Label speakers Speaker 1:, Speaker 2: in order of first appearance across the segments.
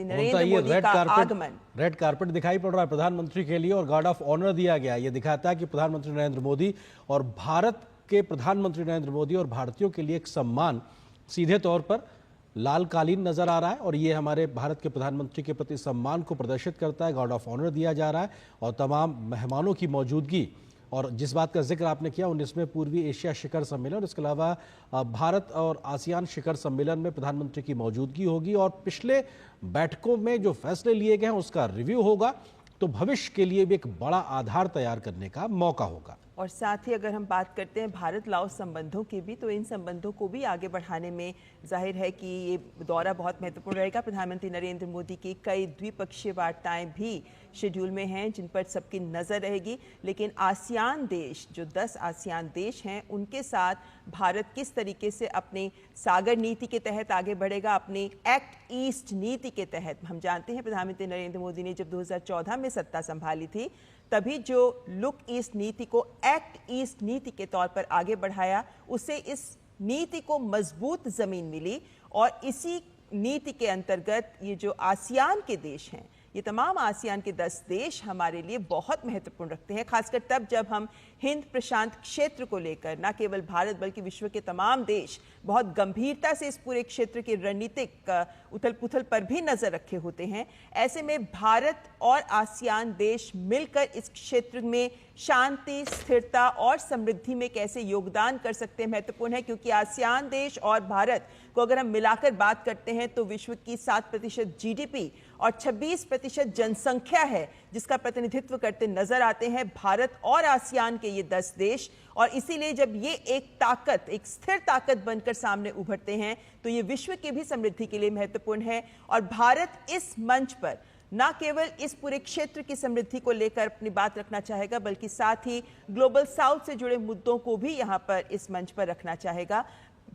Speaker 1: नरेंद्र मोदी का आगमन।
Speaker 2: Red carpet दिखाई पड़ रहा है प्रधानमंत्री के लिए और गार्ड ऑफ ऑनर दिया गया। ये दिखाता है कि प्रधानमंत्री नरेंद्र मोदी और भारत के प्रधानमंत्री नरेंद्र मोदी और भारतीयों के लिए एक सम्मान सीधे तौर पर लाल कालीन नजर आ रहा है और ये हमारे भारत के प्रधानमंत्री के प्रति सम्मान को प्रदर्शित करता है। गार्ड ऑफ ऑनर दिया जा रहा है और तमाम मेहमानों की मौजूदगी और जिस बात का जिक्र आपने किया 19वें पूर्वी एशिया शिखर सम्मेलन और इसके अलावा भारत और आसियान शिखर सम्मेलन में प्रधानमंत्री की मौजूदगी होगी और पिछले बैठकों में जो फैसले लिए गए हैं उसका रिव्यू होगा, तो भविष्य के लिए भी एक बड़ा आधार तैयार करने का मौका होगा।
Speaker 1: और साथ ही अगर हम बात करते हैं भारत लाओस संबंधों की भी, तो इन संबंधों को भी आगे बढ़ाने में जाहिर है कि ये दौरा बहुत महत्वपूर्ण रहेगा। प्रधानमंत्री नरेंद्र मोदी की कई द्विपक्षीय वार्ताएं भी शेड्यूल में हैं जिन पर सबकी नज़र रहेगी। लेकिन आसियान देश, जो 10 आसियान देश हैं, उनके साथ भारत किस तरीके से अपनी सागर नीति के तहत आगे बढ़ेगा, अपनी एक्ट ईस्ट नीति के तहत। हम जानते हैं प्रधानमंत्री नरेंद्र मोदी ने जब 2014 में सत्ता संभाली थी तभी जो लुक ईस्ट नीति को एक्ट ईस्ट नीति के तौर पर आगे बढ़ाया, उससे इस नीति को मजबूत जमीन मिली और इसी नीति के अंतर्गत ये जो आसियान के देश हैं, ये तमाम आसियान के 10 देश हमारे लिए बहुत महत्वपूर्ण रखते हैं, खासकर तब जब हम हिंद प्रशांत क्षेत्र को लेकर न केवल भारत बल्कि विश्व के तमाम देश बहुत गंभीरता से इस पूरे क्षेत्र की रणनीतिक उथल पुथल पर भी नजर रखे होते हैं। ऐसे में भारत और आसियान देश मिलकर इस क्षेत्र में शांति, स्थिरता और समृद्धि में कैसे योगदान कर सकते हैं महत्वपूर्ण है, क्योंकि आसियान देश और भारत को अगर हम मिलाकर बात करते हैं तो विश्व की 7% जीडीपी और 26% जनसंख्या है जिसका प्रतिनिधित्व करते नजर आते हैं भारत और आसियान के ये 10 देश। और इसीलिए जब ये एक ताकत, एक स्थिर ताकत बनकर सामने उभरते हैं तो ये विश्व की भी समृद्धि के लिए महत्वपूर्ण है। और भारत इस मंच पर न केवल इस पूरे क्षेत्र की समृद्धि को लेकर अपनी बात रखना चाहेगा बल्कि साथ ही ग्लोबल साउथ से जुड़े मुद्दों को भी यहाँ पर इस मंच पर रखना चाहेगा।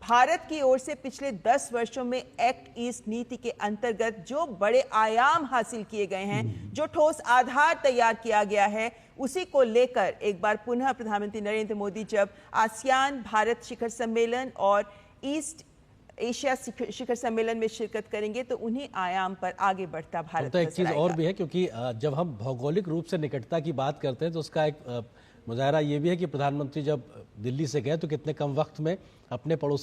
Speaker 1: भारत की ओर से पिछले 10 वर्षों में एक्ट ईस्ट नीति के अंतर्गत जो बड़े आयाम हासिल किए गए हैं, जो ठोस आधार तैयार किया गया है, उसी को लेकर एक बार पुनः प्रधानमंत्री नरेंद्र मोदी जब आसियान भारत शिखर सम्मेलन और ईस्ट एशिया शिखर सम्मेलन में शिरकत करेंगे तो उन्हीं आयाम पर आगे बढ़ता भारत।
Speaker 2: तो एक चीज और भी है, क्योंकि जब हम भौगोलिक रूप से निकटता की बात करते हैं तो उसका एक मुजाहरा ये भी है कि प्रधानमंत्री जब दिल्ली से गए तो कितने कम वक्त में अपने पड़ोसी